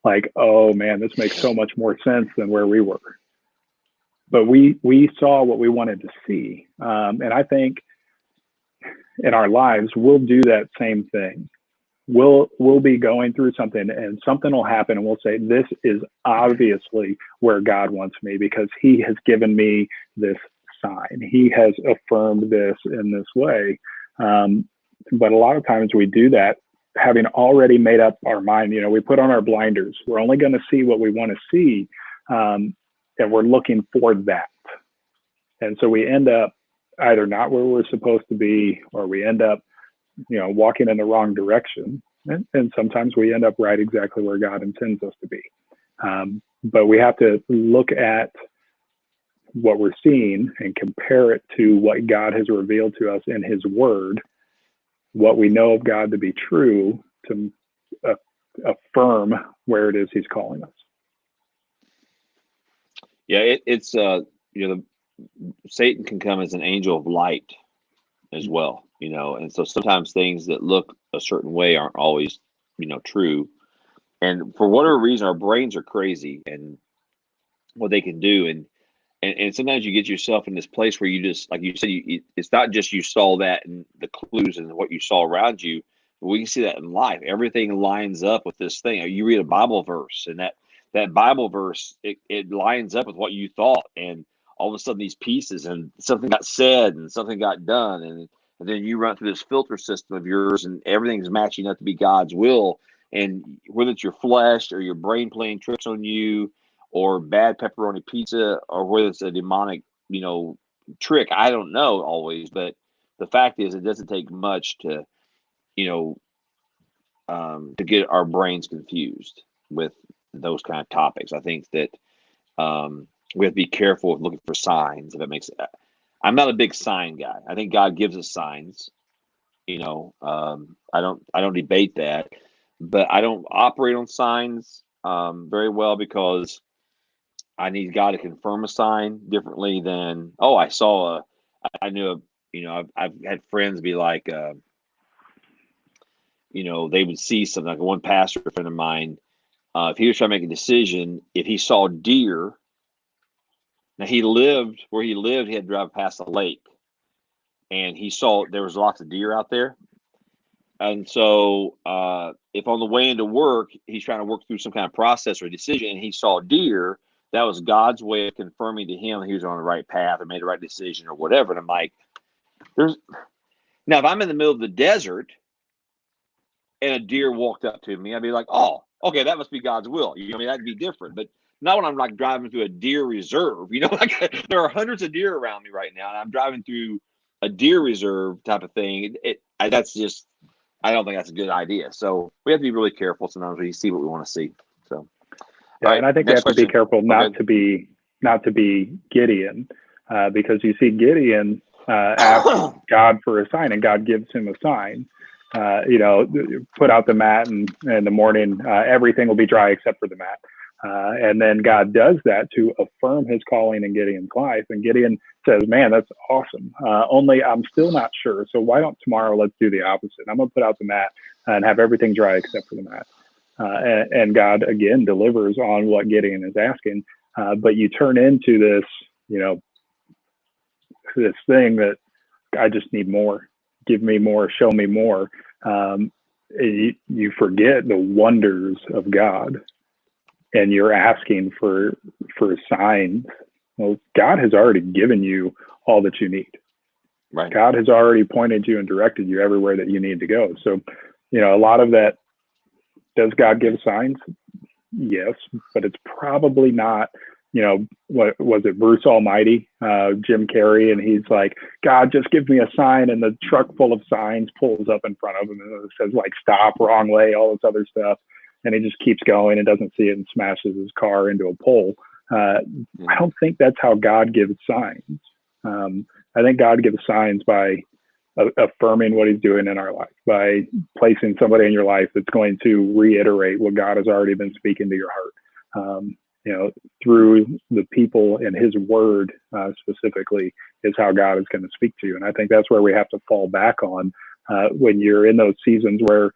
like, oh man, this makes so much more sense than where we were. But we saw what we wanted to see. And I think in our lives, we'll do that same thing. We'll be going through something and something will happen and we'll say, this is obviously where God wants me because he has given me this sign. He has affirmed this in this way. But a lot of times we do that having already made up our mind. You know, we put on our blinders. We're only going to see what we want to see. And we're looking for that. And so we end up either not where we're supposed to be, or we end up, you know, walking in the wrong direction. And sometimes we end up right exactly where God intends us to be. But we have to look at what we're seeing and compare it to what God has revealed to us in his word, what we know of God to be true, to affirm where it is he's calling us. Yeah, it's you know, Satan can come as an angel of light as well, you know, and so sometimes things that look a certain way aren't always, you know, true. And for whatever reason, our brains are crazy and what they can do. And sometimes you get yourself in this place where you just, like you said, it's not just you saw that and the clues and what you saw around you. But we can see that in life. Everything lines up with this thing. You read a Bible verse, and that Bible verse, it lines up with what you thought. And all of a sudden, these pieces and something got said and something got done. And then you run through this filter system of yours, and everything's matching up to be God's will. And whether it's your flesh or your brain playing tricks on you, or bad pepperoni pizza, or whether it's a demonic, you know, trick, I don't know always. But the fact is, it doesn't take much to, you know, to get our brains confused with those kind of topics. I think that we have to be careful with looking for signs. If it makes, I'm not a big sign guy. I think God gives us signs. You know, I don't debate that, but I don't operate on signs very well, because I need God to confirm a sign differently than, oh, I knew you know, I've had friends be like, you know, they would see something, like one pastor friend of mine, if he was trying to make a decision, if he saw deer, now he lived where he lived, he had to drive past a lake, and he saw there was lots of deer out there. And so if on the way into work, he's trying to work through some kind of process or decision, and he saw deer, that was God's way of confirming to him he was on the right path or made the right decision or whatever. And I'm like, now if I'm in the middle of the desert and a deer walked up to me, I'd be like, oh, okay, that must be God's will. You know, I mean, that'd be different. But not when I'm like driving through a deer reserve. You know, like there are hundreds of deer around me right now, and I'm driving through a deer reserve type of thing. That's just, I don't think that's a good idea. So we have to be really careful sometimes when you see what we want to see. So, yeah, right, and I think we have to be careful not to be Gideon, because you see Gideon ask God for a sign, and God gives him a sign. You know, put out the mat, and in the morning everything will be dry except for the mat. And then God does that to affirm his calling in Gideon's life. And Gideon says, man, that's awesome. Only I'm still not sure. So why don't tomorrow let's do the opposite? I'm going to put out the mat and have everything dry except for the mat. And God, again, delivers on what Gideon is asking. But you turn into this, you know, this thing that I just need more. Give me more, show me more. You forget the wonders of God, and you're asking for signs. Well, God has already given you all that you need. right. God has already pointed you and directed you everywhere that you need to go. So, you know, a lot of that, does God give signs? Yes, but it's probably not, you know, what was it, Bruce Almighty, Jim Carrey, and he's like, God, just give me a sign, and the truck full of signs pulls up in front of him and it says like stop, wrong way, all this other stuff, and he just keeps going and doesn't see it and smashes his car into a pole. I don't think that's how God gives signs. I think God gives signs by affirming what he's doing in our life, by placing somebody in your life that's going to reiterate what God has already been speaking to your heart. Through the people and his word specifically is how God is going to speak to you. And I think that's where we have to fall back on when you're in those seasons where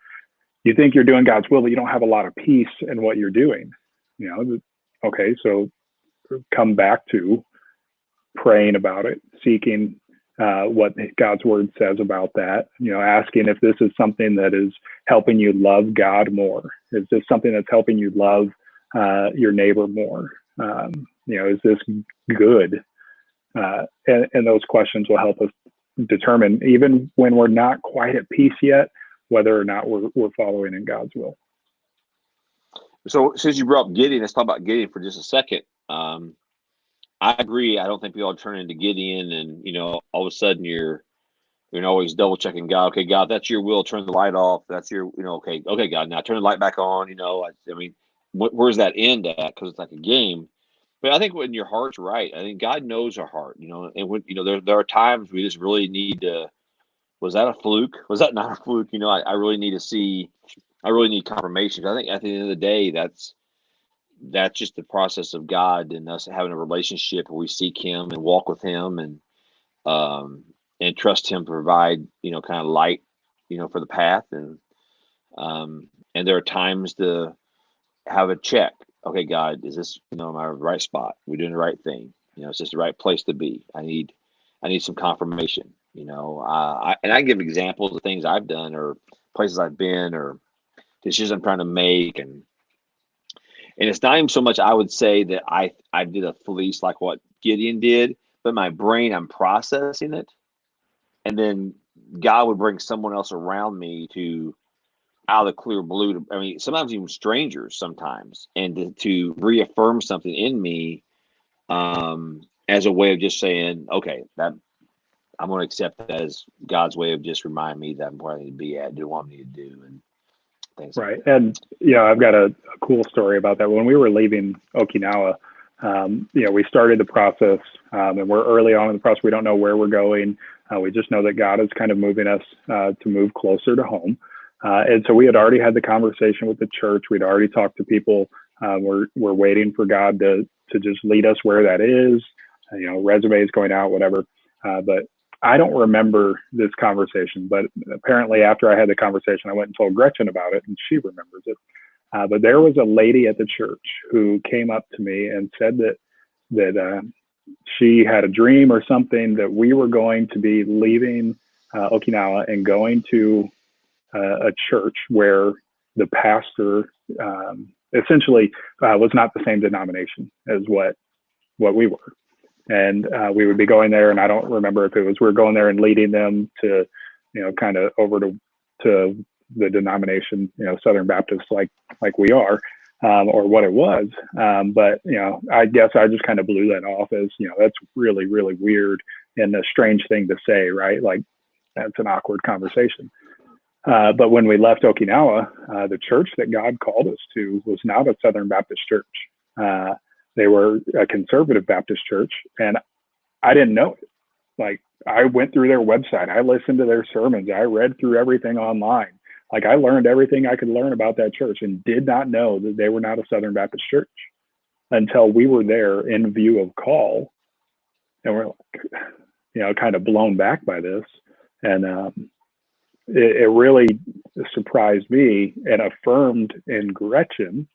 you think you're doing God's will, but you don't have a lot of peace in what you're doing. Okay, so come back to praying about it, seeking what God's word says about that, asking if this is something that is helping you love God more. Is this something that's helping you love your neighbor more? Is this good? And those questions will help us determine, even when we're not quite at peace yet, whether or not we're following in God's will. So since you brought up Gideon, let's talk about Gideon for just a second. I agree. I don't think we all turn into Gideon and, all of a sudden you're always double checking God. Okay, God, that's your will. Turn the light off. That's your, okay, God, now turn the light back on. I mean, where's that end at? Because it's like a game. But I think when your heart's right, I think God knows our heart, and when, there are times we just really need to, was that a fluke? Was that not a fluke? I really need to see, I really need confirmation. I think at the end of the day, that's just the process of God and us having a relationship where we seek him and walk with him and trust him to provide, kind of light, for the path. And there are times to have a check. Okay, God, is this, my right spot? We're doing the right thing. Is this the right place to be? I need some confirmation, and I give examples of things I've done or places I've been or decisions I'm trying to make. And it's not even so much I would say that I did a fleece like what Gideon did, but my brain, I'm processing it. And then God would bring someone else around me to, out of the clear blue, sometimes even strangers sometimes, and to reaffirm something in me as a way of just saying, okay, that I'm going to accept that as God's way of just reminding me that I'm where I need to be at, do what I need to do, and things right. like that. And I've got a cool story about that. When we were leaving Okinawa, we started the process, and we're early on in the process. We don't know where we're going. We just know that God is kind of moving us to move closer to home. And so we had already had the conversation with the church. We'd already talked to people. We're waiting for God to just lead us where that is. Resumes going out, whatever. But I don't remember this conversation. But apparently, after I had the conversation, I went and told Gretchen about it, and she remembers it. But there was a lady at the church who came up to me and said that she had a dream or something that we were going to be leaving Okinawa and going to a church where the pastor essentially was not the same denomination as what we were. And we would be going there, and I don't remember if it was we're going there and leading them to, kind of over to the denomination, Southern Baptist like we are, or what it was. But I guess I just kind of blew that off as, that's really, really weird and a strange thing to say, right? Like that's an awkward conversation. But when we left Okinawa, the church that God called us to was not a Southern Baptist church. They were a conservative Baptist church, and I didn't know it. Like I went through their website, I listened to their sermons, I read through everything online. Like I learned everything I could learn about that church and did not know that they were not a Southern Baptist church until we were there in view of call. And we're like, kind of blown back by this. And it really surprised me and affirmed in Gretchen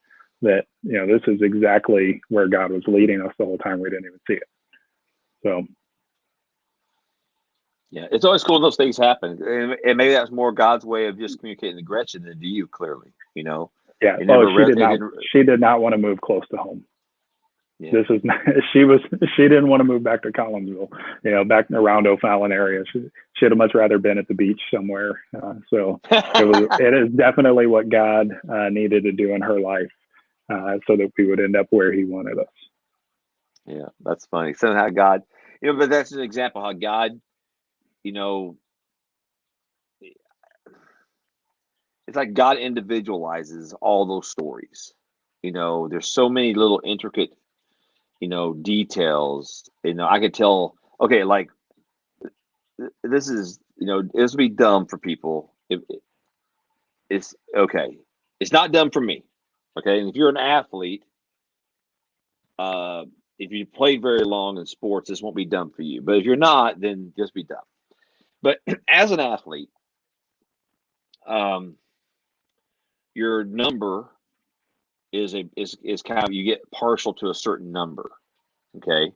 that, this is exactly where God was leading us the whole time. We didn't even see it. So. Yeah, it's always cool when those things happen. And maybe that's more God's way of just communicating to Gretchen than to you, clearly, Yeah. She did not want to move close to home. Yeah. This is not, she didn't want to move back to Collinsville, back around O'Fallon area. She'd have much rather been at the beach somewhere. So it is definitely what God needed to do in her life so that we would end up where he wanted us. Yeah, that's funny. Somehow God, but that's an example how God, it's like God individualizes all those stories. There's so many little intricate, details. I could tell, okay, like this is this would be dumb for people. It's okay. It's not dumb for me. Okay. And if you're an athlete, if you played very long in sports, this won't be dumb for you. But if you're not, then just be dumb. But as an athlete, your number is kind of, you get partial to a certain number. Okay.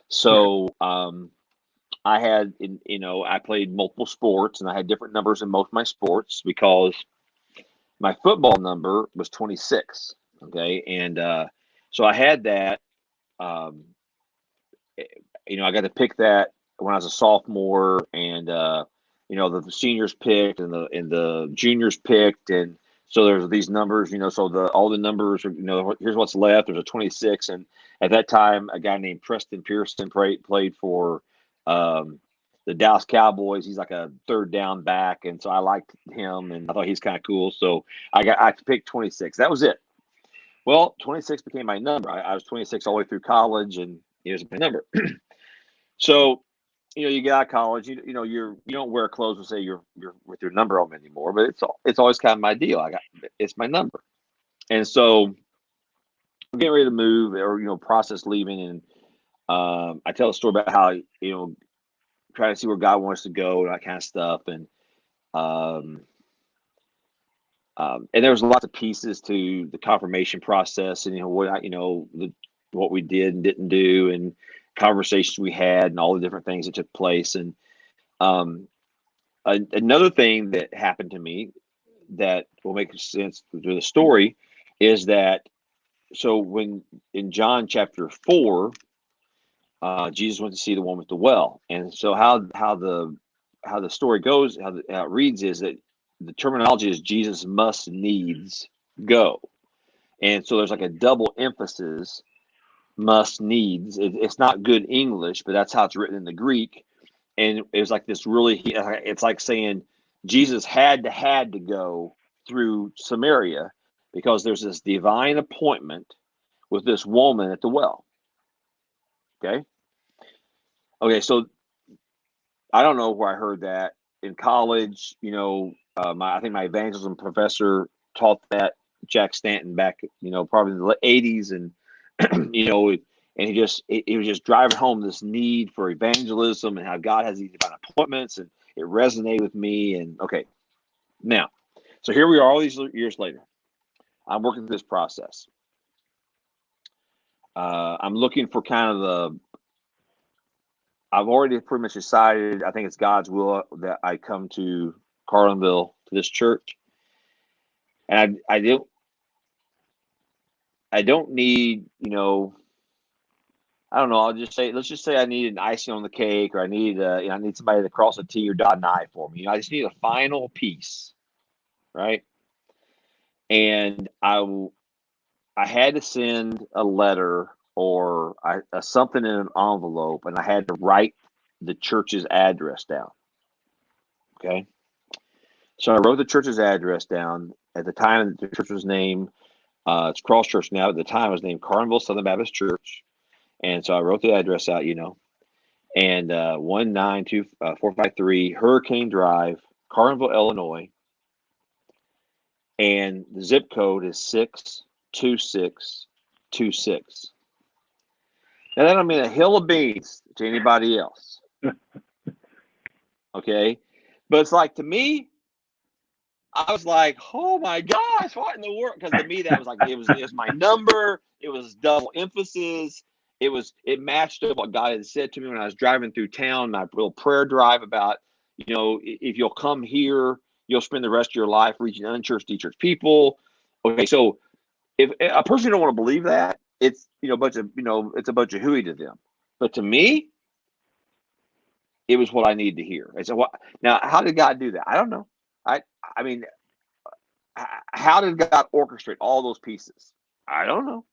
So I had, I played multiple sports and I had different numbers in most of my sports because my football number was 26. Okay. And so I had that, um, I got to pick that when I was a sophomore, and the seniors picked and the juniors picked, and so there's these numbers, so all the numbers are, here's what's left. There's a 26, and at that time, a guy named Preston Pearson played for the Dallas Cowboys. He's like a third down back, and so I liked him, and I thought he's kind of cool. So I picked 26. That was it. Well, 26 became my number. I was 26 all the way through college, and it was my number. So, you get out of college, you don't wear clothes and say you're with your number on them anymore, but it's always kind of my deal. It's my number. And so I'm getting ready to move or, process leaving. And I tell a story about how, trying to see where God wants to go and that kind of stuff. And there was lots of pieces to the confirmation process and, what we did and didn't do, and conversations we had and all the different things that took place. And another thing that happened to me that will make sense to the story is that, so when in John chapter 4, Jesus went to see the woman at the well. And so how the story goes, how it reads is that the terminology is Jesus must needs go. And so there's like a double emphasis, must needs. It's not good English, but that's how it's written in the Greek. And it was like this really, it's like saying Jesus had to go through Samaria because there's this divine appointment with this woman at the well. Okay. So I don't know where I heard that in college. I think my evangelism professor taught that, Jack Stanton, back, probably in the 80s. And, and he was just driving home this need for evangelism and how God has these divine appointments, and it resonated with me. And okay, now, so here we are all these years later. I'm working through this process. I'm looking for kind of I've already pretty much decided, I think it's God's will that I come to Carlinville, to this church. And I don't need, I don't know. Let's just say I need an icing on the cake, or I need somebody to cross a T or dot an I for me. I just need a final piece, right? And I had to send a letter or something in an envelope, and I had to write the church's address down. Okay. So I wrote the church's address down. At the time, the church was named, it's Cross Church now. At the time, it was named Carlinville Southern Baptist Church. And so I wrote the address out, and 192-453 Hurricane Drive, Carlinville, Illinois. And the zip code is 62626. Now, that don't mean a hill of beans to anybody else. Okay. But it's like, to me, I was like, oh my gosh, what in the world? Because to me, that was like, it was my number. It was double emphasis. It matched up what God had said to me when I was driving through town, my little prayer drive about, if you'll come here, you'll spend the rest of your life reaching unchurched, de-churched people. Okay, so if a person don't want to believe that, it's it's a bunch of hooey to them. But to me, it was what I needed to hear. I said, what now? How did God do that? I don't know. I mean, how did God orchestrate all those pieces? I don't know.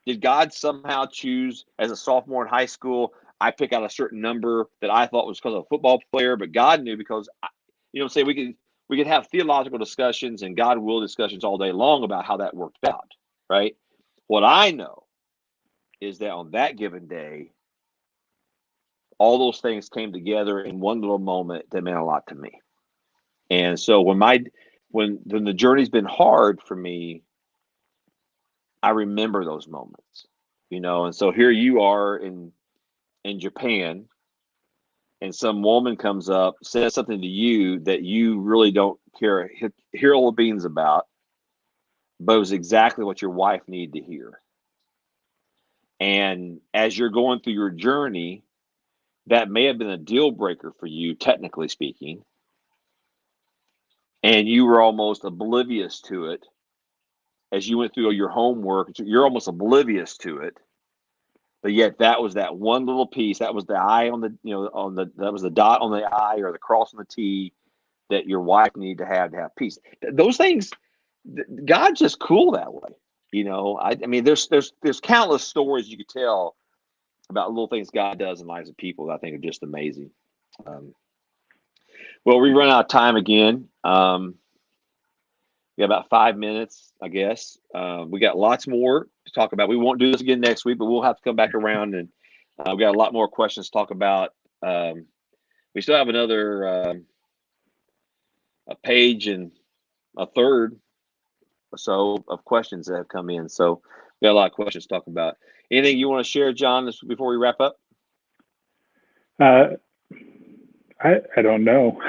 Did God somehow choose, as a sophomore in high school, I pick out a certain number that I thought was because of a football player, but God knew, because say we could have theological discussions and God will discussions all day long about how that worked out, right? What I know is that on that given day, all those things came together in one little moment that meant a lot to me. And so when the journey's been hard for me, I remember those moments, and so here you are in Japan, and some woman comes up, says something to you that you really don't care a beans about, but it was exactly what your wife needed to hear. And as you're going through your journey, that may have been a deal breaker for you, technically speaking, and you were almost oblivious to it as you went through your homework. You're almost oblivious to it, but yet that was that one little piece. That was the I on the, that was the dot on the I or the cross on the T that your wife needed to have peace. Those things, God's just cool that way. I mean, there's countless stories you could tell about little things God does in the lives of people that I think are just amazing. Well, we run out of time again. We got about 5 minutes, I guess. We got lots more to talk about. We won't do this again next week, but we'll have to come back around, and we got a lot more questions to talk about. We still have another a page and a third or so of questions that have come in. So we got a lot of questions to talk about. Anything you want to share, John, before we wrap up? I don't know.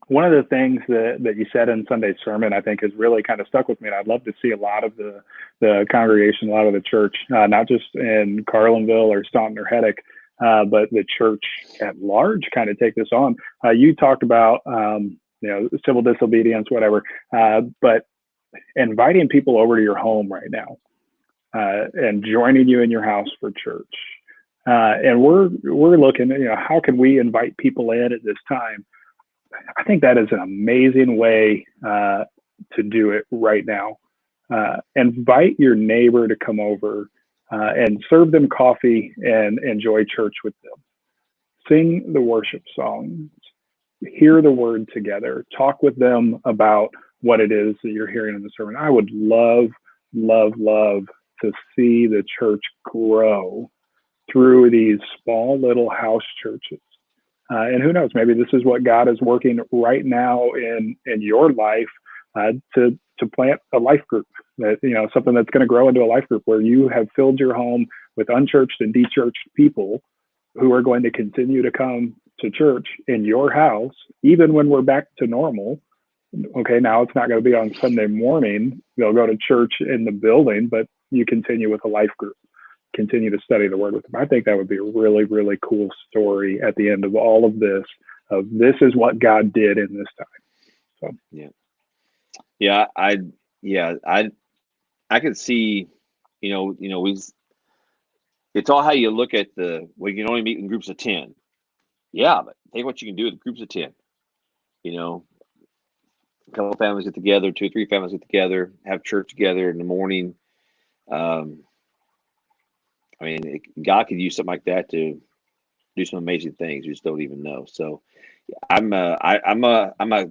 One of the things that you said in Sunday's sermon, I think, has really kind of stuck with me. And I'd love to see a lot of the congregation, a lot of the church, not just in Carlinville or Staunton or Heddick, but the church at large kind of take this on. You talked about, civil disobedience, whatever, but inviting people over to your home right now and joining you in your house for church. And we're looking, how can we invite people in at this time? I think that is an amazing way to do it right now. Invite your neighbor to come over and serve them coffee and enjoy church with them. Sing the worship songs, hear the word together, talk with them about what it is that you're hearing in the sermon. I would love, love, love to see the church grow through these small little house churches. And who knows, maybe this is what God is working right now in your life to plant a life group, that, something that's going to grow into a life group where you have filled your home with unchurched and dechurched people who are going to continue to come to church in your house, even when we're back to normal. Okay, now it's not going to be on Sunday morning. They'll go to church in the building, but you continue with a life group, continue to study the word with them. I think that would be a really, really cool story at the end of all of this, of this is what God did in this time. So I could see, it's all how you look at we can only meet in groups of 10. Yeah, but think what you can do with groups of 10. A couple of families get together, 2 or 3 families get together, have church together in the morning. I mean, God could use something like that to do some amazing things. You just don't even know. So, I'm a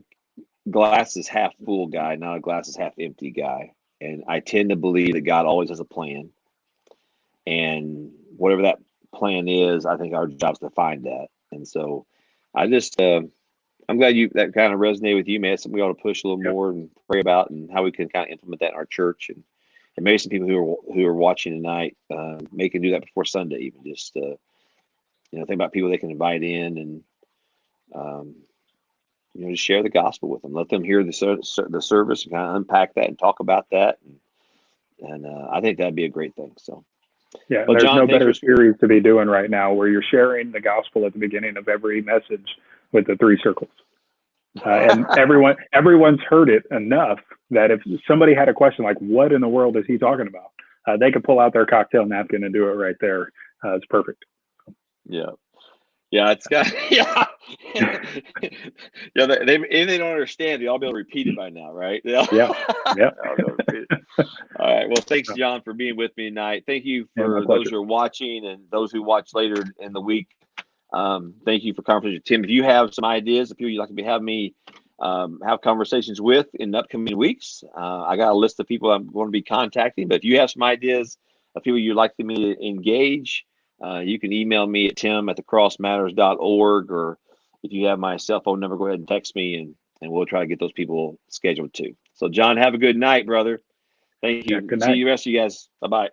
glasses half full guy, not a glasses half empty guy, and I tend to believe that God always has a plan, and whatever that plan is, I think our job is to find that. And so, I'm glad that kind of resonated with you, man. It's something we ought to push a little more and pray about, and how we can kind of implement that in our church, and maybe some people who are watching tonight may can do that before Sunday, even just think about people they can invite in, and just share the gospel with them, let them hear the service and kind of unpack that and talk about that, and I think that'd be a great thing. So yeah, well, there's John, no better series to be doing right now, where you're sharing the gospel at the beginning of every message with the 3 circles. And everyone's heard it enough that if somebody had a question like, what in the world is he talking about? They could pull out their cocktail napkin and do it right there. It's perfect. Yeah. It's got, they don't understand, they'll be able to repeat it by now, right? Yeah. All right. Well, thanks, John, for being with me tonight. Thank you for those who are watching and those who watch later in the week. Thank you for conversation, Tim. If you have some ideas, if you'd like to have me have conversations with in the upcoming weeks, I got a list of people I'm going to be contacting. But if you have some ideas of people you'd like me to engage, you can email me at tim@thecrossmatters.org, or if you have my cell phone number, go ahead and text me, and we'll try to get those people scheduled too. So, John, have a good night, brother. Thank Yeah, you. good See night. you, rest of you guys. Bye bye.